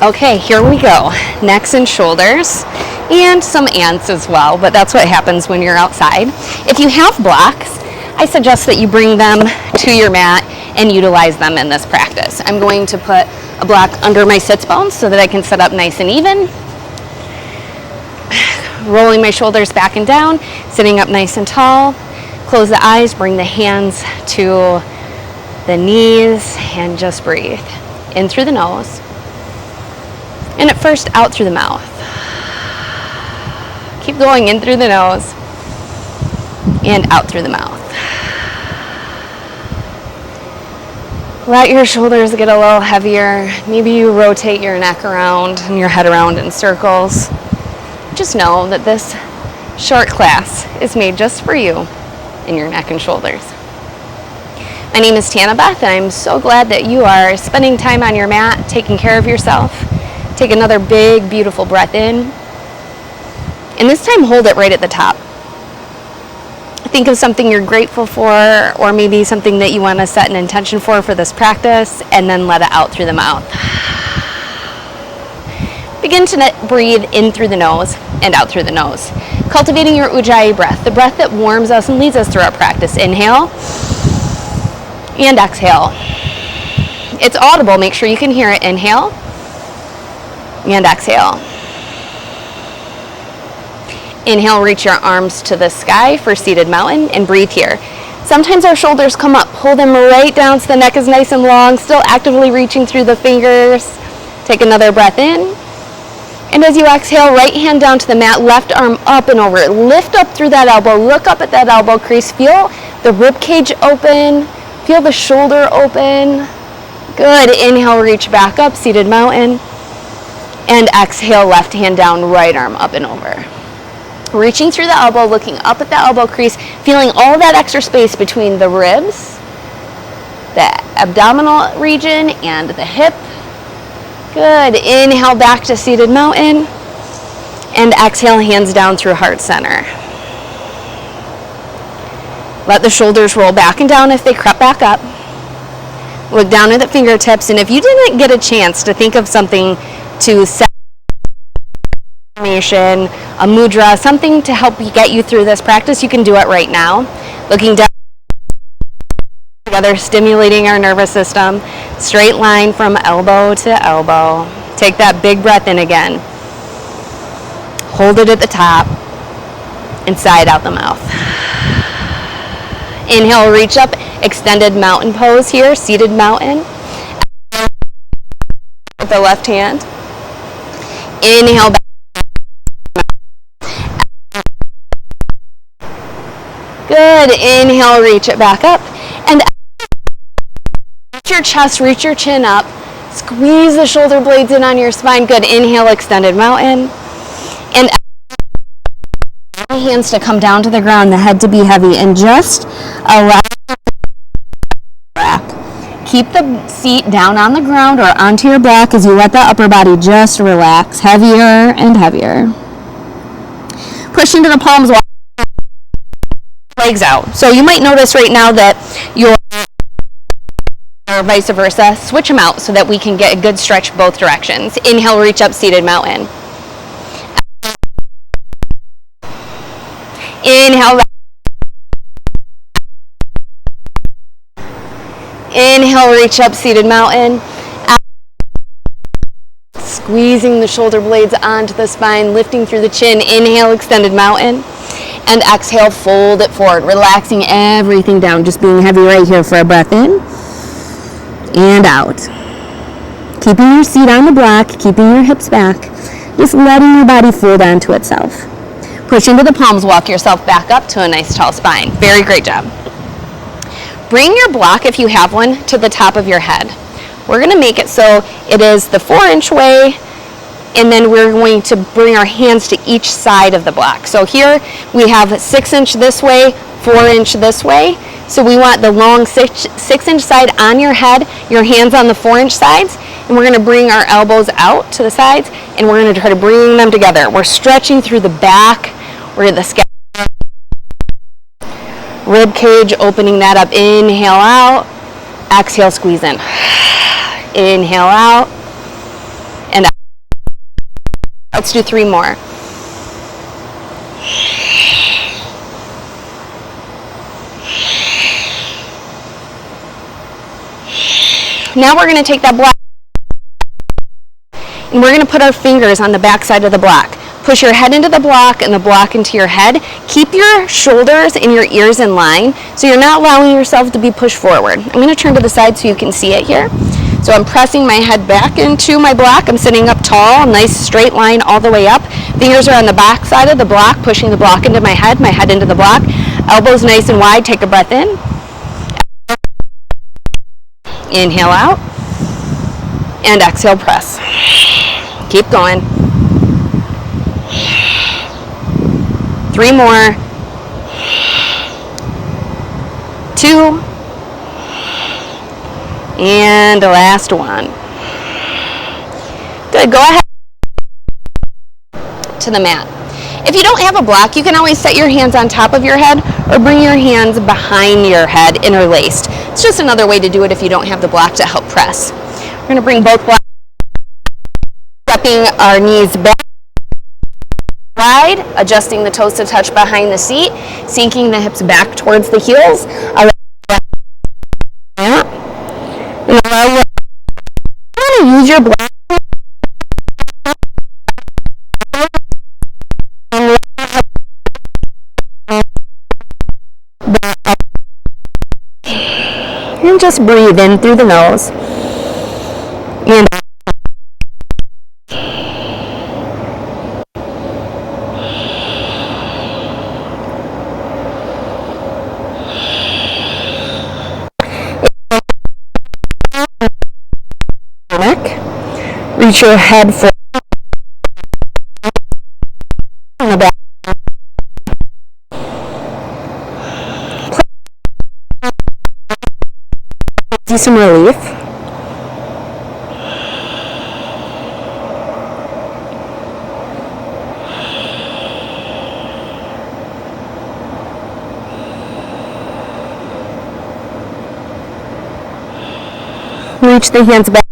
Okay, here we go. Necks and shoulders, and some ants as well, but that's what happens when you're outside. If you have blocks, I suggest that you bring them to your mat and utilize them in this practice. I'm going to put a block under my sits bones so that I can sit up nice and even. Rolling my shoulders back and down, sitting up nice and tall. Close the eyes, bring the hands to the knees, and just breathe. In through the nose. And at first, out through the mouth. Keep going in through the nose and out through the mouth. Let your shoulders get a little heavier. Maybe you rotate your neck around and your head around in circles. Just know that this short class is made just for you and your neck and shoulders. My name is Tana Beth, and I'm so glad that you are spending time on your mat, taking care of yourself. Take another big, beautiful breath in. And this time, hold it right at the top. Think of something you're grateful for, or maybe something that you want to set an intention for this practice, and then let it out through the mouth. Begin to breathe in through the nose and out through the nose. Cultivating your Ujjayi breath, the breath that warms us and leads us through our practice. Inhale and exhale. It's audible. Make sure you can hear it. Inhale and exhale. Inhale, reach your arms to the sky for seated mountain, and breathe here. Sometimes our shoulders come up. Pull them right down so the neck is nice and long, still actively reaching through the fingers. Take another breath in. And as you exhale, right hand down to the mat, left arm up and over. Lift up through that elbow. Look up at that elbow crease. Feel the rib cage open. Feel the shoulder open. Good. Inhale, reach back up, seated mountain. And exhale, left hand down, right arm up and over. Reaching through the elbow, looking up at the elbow crease, feeling all that extra space between the ribs, the abdominal region, and the hip. Good. Inhale back to seated mountain. And exhale, hands down through heart center. Let the shoulders roll back and down if they crept back up. Look down at the fingertips, and if you didn't get a chance to think of something to set information, a mudra, something to help you get you through this practice, you can do it right now. Looking down together, stimulating our nervous system. Straight line from elbow to elbow. Take that big breath in again. Hold it at the top and sigh it out the mouth. Inhale, reach up, extended mountain pose here, seated mountain. With the left hand. Inhale back. Good. Inhale, reach it back up. And reach your chest, reach your chin up. Squeeze the shoulder blades in on your spine. Good. Inhale, extended mountain. And hands to come down to the ground, the head to be heavy, and just allow back. Keep the seat down on the ground or onto your back as you let the upper body just relax, heavier and heavier. Push into the palms, walk legs out. So you might notice right now that your or vice versa, switch them out so that we can get a good stretch both directions. Inhale, reach up, seated mountain. Inhale. Inhale, reach up, seated mountain. Squeezing the shoulder blades onto the spine, lifting through the chin. Inhale, extended mountain. And exhale, fold it forward, relaxing everything down, just being heavy right here for a breath in and out. Keeping your seat on the block, keeping your hips back, just letting your body fold onto itself. Push into the palms, walk yourself back up to a nice tall spine. Very great job. Bring your block, if you have one, to the top of your head. We're going to make it so it is the 4-inch way, and then we're going to bring our hands to each side of the block. So here we have 6-inch this way, 4-inch this way. So we want the long 6-inch side on your head, your hands on the 4-inch sides, and we're going to bring our elbows out to the sides, and we're going to try to bring them together. We're stretching through the back. We're at the scalp. Rib cage, opening that up. Inhale out. Exhale, squeeze in. Inhale out. And out. Let's do 3 more. Now we're going to take that block and we're going to put our fingers on the back side of the block. Push your head into the block and the block into your head. Keep your shoulders and your ears in line so you're not allowing yourself to be pushed forward. I'm going to turn to the side so you can see it here. So I'm pressing my head back into my block. I'm sitting up tall, nice straight line all the way up. Fingers are on the back side of the block, pushing the block into my head into the block. Elbows nice and wide. Take a breath in. Inhale out. And exhale, press. Keep going. 3 more. 2. And the last one. Good, go ahead to the mat. If you don't have a block, you can always set your hands on top of your head or bring your hands behind your head interlaced. It's just another way to do it if you don't have the block to help press. We're going to bring both blocks, stepping our knees back wide, adjusting the toes to touch behind the seat, sinking the hips back towards the heels. Use your block. And just breathe in through the nose. And reach your head forward on the back. See some relief. Reach the hands back.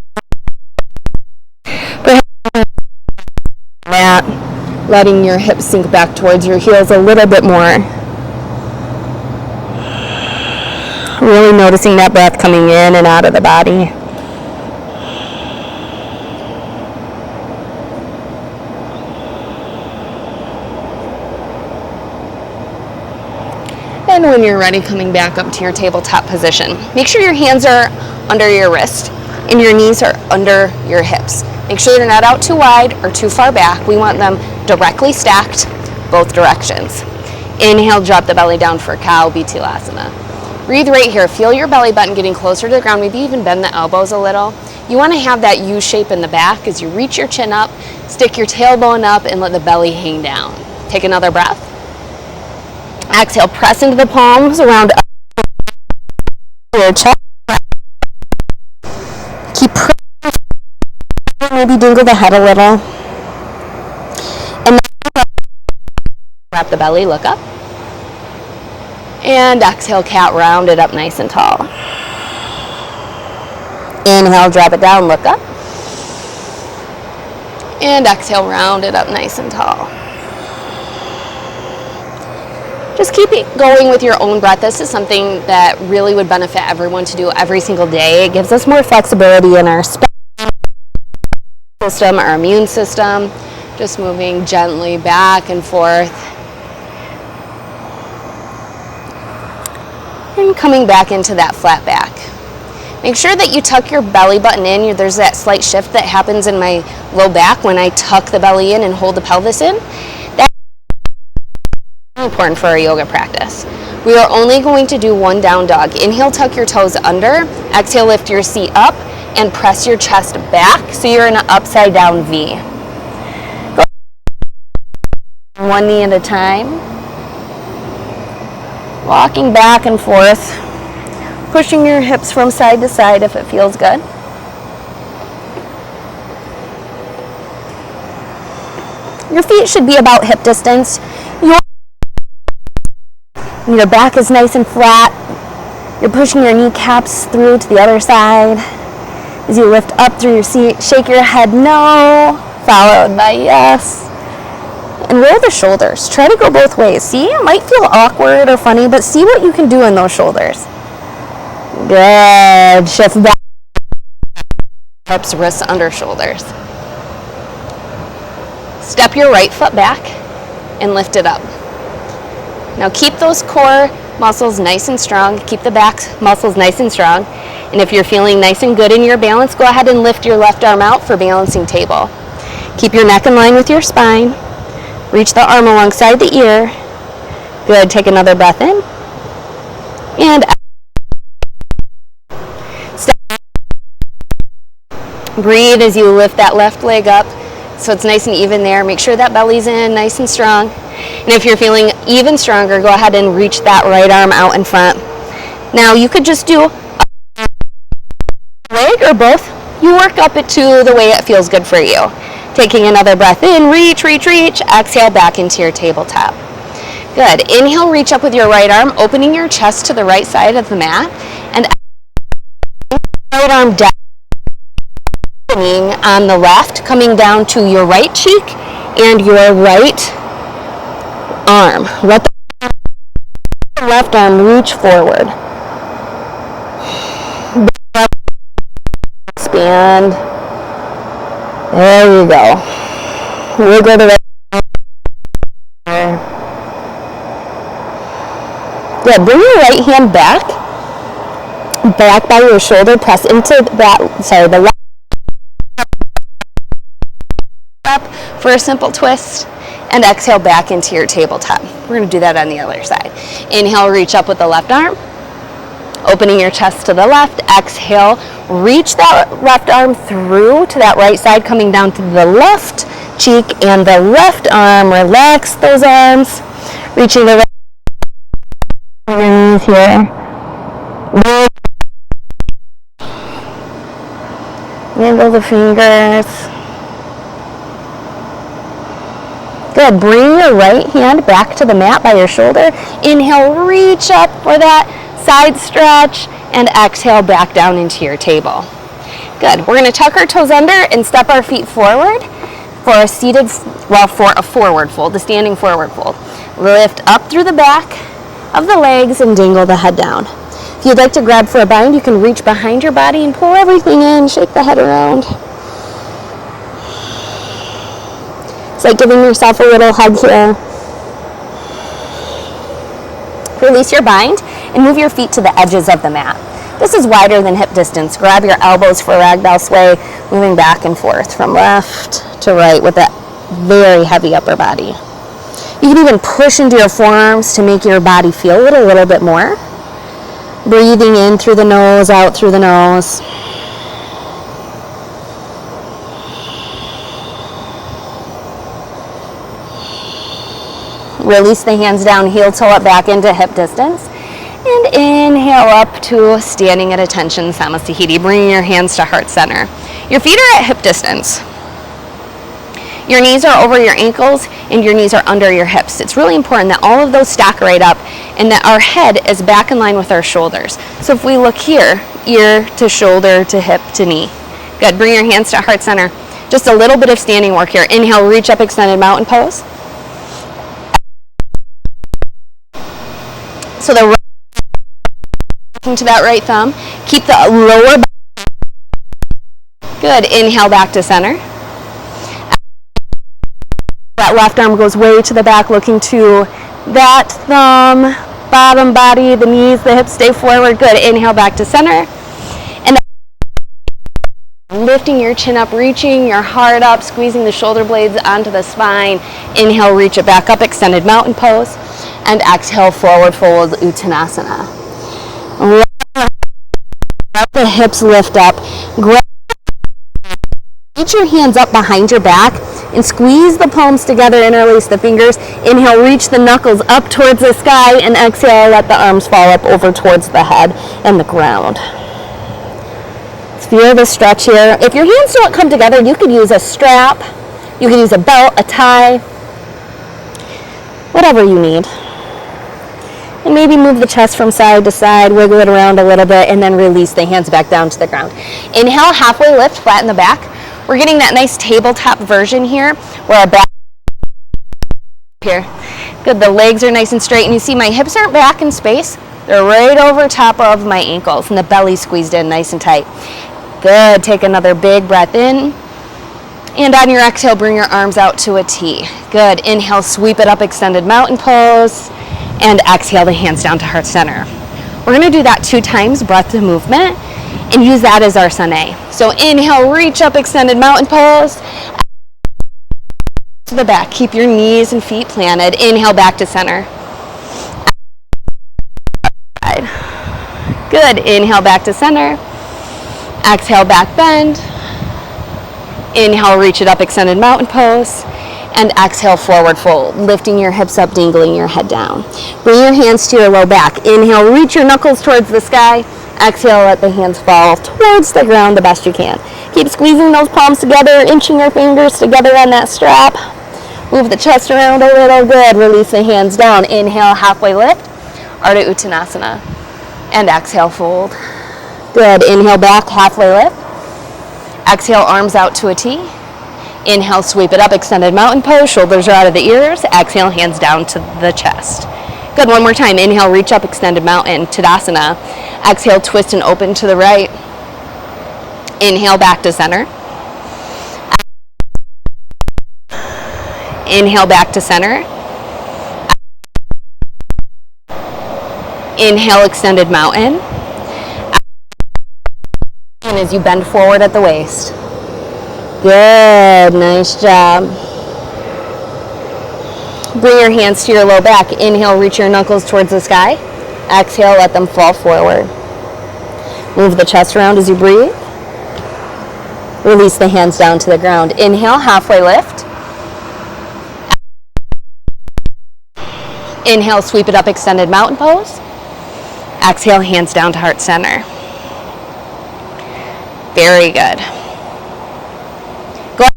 Letting your hips sink back towards your heels a little bit more. Really noticing that breath coming in and out of the body. And when you're ready, coming back up to your tabletop position. Make sure your hands are under your wrist and your knees are under your hips. Make sure they're not out too wide or too far back. We want them directly stacked, both directions. Inhale, drop the belly down for Cow Bittilasana. Breathe right here. Feel your belly button getting closer to the ground. Maybe even bend the elbows a little. You want to have that U shape in the back as you reach your chin up, stick your tailbone up, and let the belly hang down. Take another breath. Exhale, press into the palms around your chest. Keep pressing. Maybe dingle the head a little. And then wrap the belly, look up. And exhale, cat, round it up nice and tall. Inhale, drop it down, look up. And exhale, round it up nice and tall. Just keep it going with your own breath. This is something that really would benefit everyone to do every single day. It gives us more flexibility in our system, our immune system. Just moving gently back and forth. And coming back into that flat back. Make sure that you tuck your belly button in. There's that slight shift that happens in my low back when I tuck the belly in and hold the pelvis in. That's important for our yoga practice. We are only going to do one down dog. Inhale, tuck your toes under. Exhale, lift your seat up and press your chest back so you're in an upside down V. One knee at a time. Walking back and forth, pushing your hips from side to side if it feels good. Your feet should be about hip distance. Your back is nice and flat. You're pushing your kneecaps through to the other side. As you lift up through your seat, shake your head no. followed by yes. And roll the shoulders. Try to go both ways. See, it might feel awkward or funny, but see what you can do in those shoulders. Good. Shift back. Hips, wrists, under shoulders. Step your right foot back and lift it up. Now keep those core muscles nice and strong. Keep the back muscles nice and strong. And if you're feeling nice and good in your balance, go ahead and lift your left arm out for balancing table. Keep your neck in line with your spine. Reach the arm alongside the ear. Good. Take another breath in. And step. Breathe as you lift that left leg up so it's nice and even there. Make sure that belly's in nice and strong. And if you're feeling even stronger, go ahead and reach that right arm out in front. Now you could just do a leg or both. You work up it to the way it feels good for you. Taking another breath in, reach, reach, reach. Exhale back into your tabletop. Good. Inhale, reach up with your right arm, opening your chest to the right side of the mat. And right arm down on the left, coming down to your right cheek and your right arm. Let the left arm reach forward. Expand. There you go. Wiggle the right arm. Good. Bring your right hand back by your shoulder. Press into that, the left up for a simple twist. And exhale back into your tabletop. We're going to do that on the other side. Inhale, reach up with the left arm. Opening your chest to the left. Exhale, reach that left arm through to that right side, coming down to the left cheek and the left arm. Relax those arms. Reaching the right knees here. Wiggle the fingers. Good. Bring your right hand back to the mat by your shoulder. Inhale, reach up for that side stretch, and exhale back down into your table. Good. We're going to tuck our toes under and step our feet forward for a for a forward fold, a standing forward fold. Lift up through the back of the legs and dangle the head down. If you'd like to grab for a bind, you can reach behind your body and pull everything in, shake the head around. It's like giving yourself a little hug here. Release your bind and move your feet to the edges of the mat. This is wider than hip distance. Grab your elbows for ragdoll sway, moving back and forth from left to right with a very heavy upper body. You can even push into your forearms to make your body feel it a little bit more. Breathing in through the nose, out through the nose. Release the hands down, heel toe up back into hip distance. And inhale up to standing at attention, Samasthiti. Bringing your hands to heart center. Your feet are at hip distance. Your knees are over your ankles and your knees are under your hips. It's really important that all of those stack right up and that our head is back in line with our shoulders. So if we look here, ear to shoulder to hip to knee. Good. Bring your hands to heart center. Just a little bit of standing work here. Inhale, reach up, extended mountain pose. So the right to that right thumb. Keep the lower back. Good. Inhale back to center. That left arm goes way to the back, looking to that thumb, bottom body, the knees, the hips stay forward. Good. Inhale back to center. And lifting your chin up, reaching your heart up, squeezing the shoulder blades onto the spine. Inhale, reach it back up, extended mountain pose. And exhale, forward fold, Uttanasana. Let the hips lift up. Reach your hands up behind your back and squeeze the palms together, interlace the fingers. Inhale, reach the knuckles up towards the sky, and exhale, let the arms fall up over towards the head and the ground. Feel the stretch here. If your hands don't come together, you could use a strap, you could use a belt, a tie, whatever you need. And maybe move the chest from side to side, wiggle it around a little bit, and then release the hands back down to the ground. Inhale, halfway lift, flatten the back. We're getting that nice tabletop version here where our back here. Good, the legs are nice and straight, and you see my hips aren't back in space. They're right over top of my ankles, and the belly squeezed in nice and tight. Good, take another big breath in. And on your exhale, bring your arms out to a T. Good, inhale, sweep it up, extended mountain pose. And exhale the hands down to heart center. We're gonna do that 2 times, breath to movement, and use that as our sun A. So inhale, reach up, extended mountain pose. To the back, keep your knees and feet planted. Inhale, back to center. Good, inhale, back to center. Exhale, back bend. Inhale, reach it up, extended mountain pose. And exhale, forward fold, lifting your hips up, dangling your head down. Bring your hands to your low back. Inhale, reach your knuckles towards the sky. Exhale, let the hands fall towards the ground the best you can. Keep squeezing those palms together, inching your fingers together on that strap. Move the chest around a little. Good, release the hands down. Inhale, halfway lift, Ardha Uttanasana. And exhale, fold. Good, inhale back, halfway lift. Exhale, arms out to a T. Inhale, sweep it up, extended mountain pose, shoulders are out of the ears. Exhale, hands down to the chest. Good, one more time. Inhale, reach up, extended mountain, Tadasana. Exhale, twist and open to the right. Inhale, back to center. Inhale, back to center. Inhale, extended mountain. And as you bend forward at the waist. Good, nice job. Bring your hands to your low back. Inhale, reach your knuckles towards the sky. Exhale, let them fall forward. Move the chest around as you breathe. Release the hands down to the ground. Inhale, halfway lift. Inhale, sweep it up, extended mountain pose. Exhale, hands down to heart center. Very good. Go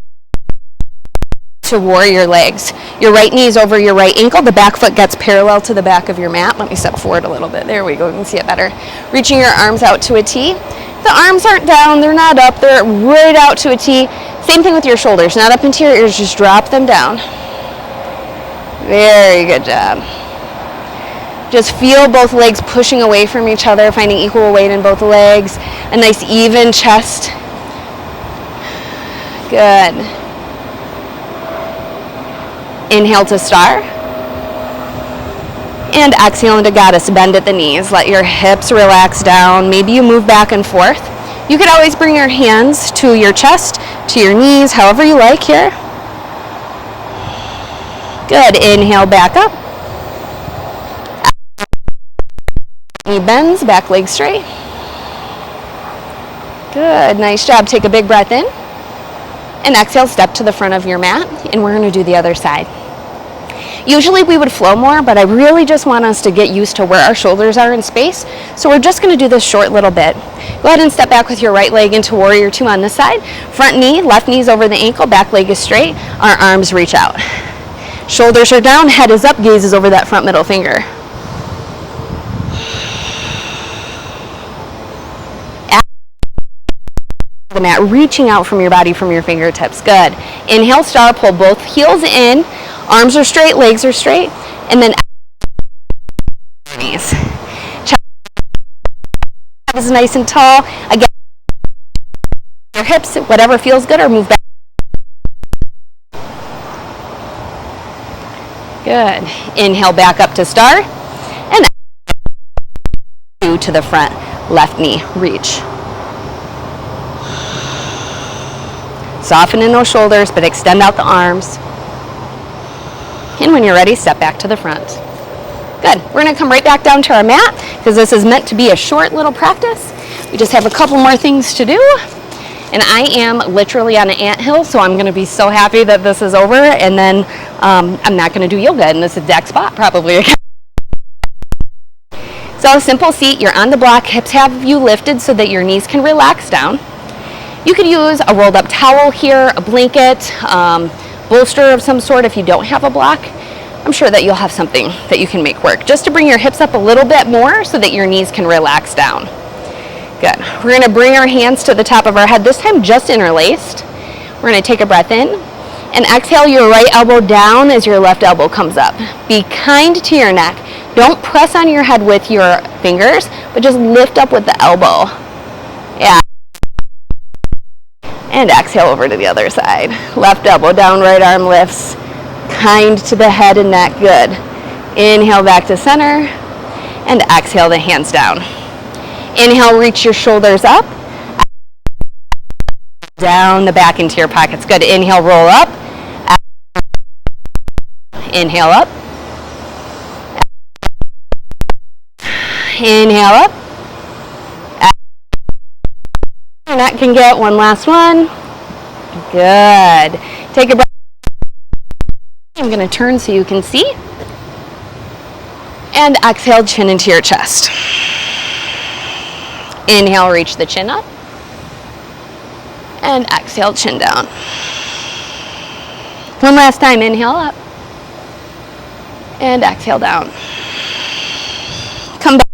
to warrior legs. Your right knee is over your right ankle. The back foot gets parallel to the back of your mat. Let me step forward a little bit. There we go. You can see it better. Reaching your arms out to a T. The arms aren't down. They're not up. They're right out to a T. Same thing with your shoulders. Not up into your ears. Just drop them down. Very good job. Just feel both legs pushing away from each other, finding equal weight in both legs. A nice even chest. Good. Inhale to star. And exhale into goddess. Bend at the knees. Let your hips relax down. Maybe you move back and forth. You could always bring your hands to your chest, to your knees, however you like here. Good. Inhale, back up. Knee bends, back leg straight. Good, nice job. Take a big breath in. And exhale, step to the front of your mat, and we're gonna do the other side. Usually we would flow more, but I really just want us to get used to where our shoulders are in space. So we're just gonna do this short little bit. Go ahead and step back with your right leg into warrior 2 on this side. Front knee, left knee's over the ankle, back leg is straight. Our arms reach out. Shoulders are down, head is up, gaze is over that front middle finger. The mat, reaching out from your body, from your fingertips. Good. Inhale, star, pull both heels in. Arms are straight, legs are straight. And then knees. Chest is nice and tall. Again, your hips, whatever feels good, or move back. Good. Inhale, back up to star. And to the front. Left knee, reach. Soften in those shoulders, but extend out the arms. And when you're ready, step back to the front. Good. We're going to come right back down to our mat because this is meant to be a short little practice. We just have a couple more things to do. And I am literally on an anthill, so I'm going to be so happy that this is over. And then I'm not going to do yoga in this exact spot probably again. So a simple seat, you're on the block, hips have you lifted so that your knees can relax down. You could use a rolled up towel here, a blanket, bolster of some sort if you don't have a block. I'm sure that you'll have something that you can make work, just to bring your hips up a little bit more so that your knees can relax down. Good. We're going to bring our hands to the top of our head, this time just interlaced. We're going to take a breath in and exhale your right elbow down as your left elbow comes up. Be kind to your neck. Don't press on your head with your fingers, but just lift up with the elbow. Yeah. And exhale over to the other side. Left elbow down, right arm lifts. Kind to the head and neck, good. Inhale back to center, and exhale the hands down. Inhale, reach your shoulders up. Down the back into your pockets, good. Inhale, roll up. Inhale up. Inhale up. Your neck can get one last one. Good. Take a breath. I'm going to turn so you can see. And exhale, chin into your chest. Inhale, reach the chin up. And exhale, chin down. One last time, inhale up. And exhale down. Come back.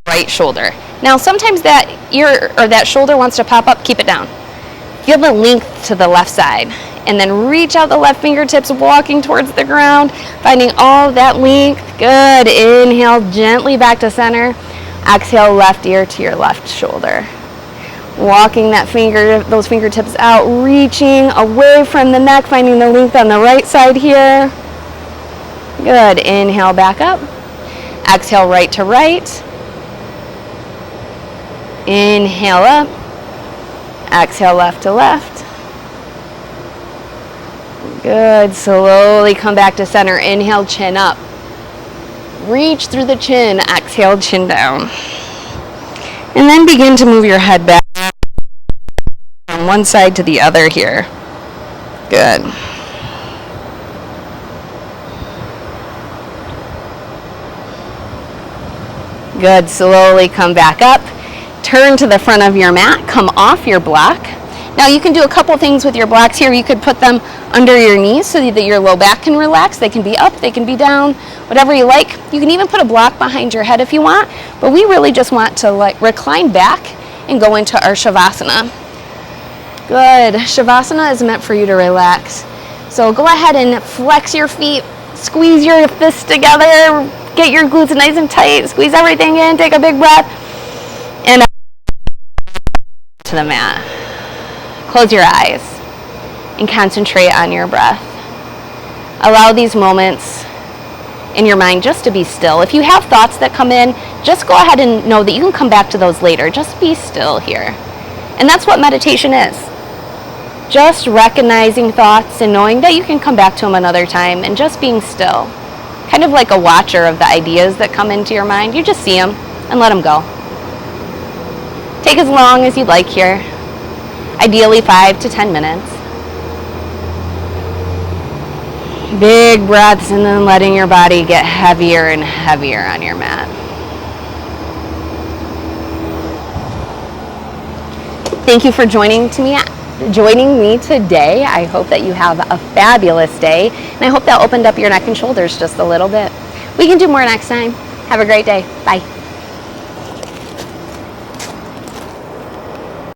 Right shoulder. Now sometimes that ear or that shoulder wants to pop up, keep it down. Feel the length to the left side. And then reach out the left fingertips, walking towards the ground, finding all that length. Good. Inhale gently back to center. Exhale, left ear to your left shoulder. Walking those fingertips out, reaching away from the neck, finding the length on the right side here. Good. Inhale, back up. Exhale, right to right. Inhale up. Exhale, left to left. Good. Slowly come back to center. Inhale, chin up. Reach through the chin. Exhale, chin down. And then begin to move your head back from one side to the other here. Good. Good. Slowly come back up. Turn to the front of your mat. Come off your block. Now you can do a couple things with your blocks here. You could put them under your knees so that your low back can relax. They can be up, they can be down, whatever you like. You can even put a block behind your head if you want, but we really just want to recline back and go into our Shavasana. Good. Shavasana is meant for you to relax. So go ahead and flex your feet, squeeze your fists together, get your glutes nice and tight, squeeze everything in, take a big breath, and to the mat. Close your eyes and concentrate on your breath. Allow these moments in your mind just to be still. If you have thoughts that come in, just go ahead and know that you can come back to those later. Just be still here. And that's what meditation is. Just recognizing thoughts and knowing that you can come back to them another time and just being still. Kind of like a watcher of the ideas that come into your mind. You just see them and let them go. Take as long as you'd like here. Ideally 5 to 10 minutes. Big breaths and then letting your body get heavier and heavier on your mat. Thank you for joining me today. I hope that you have a fabulous day, and I hope that opened up your neck and shoulders just a little bit. We can do more next time. Have a great day. Bye.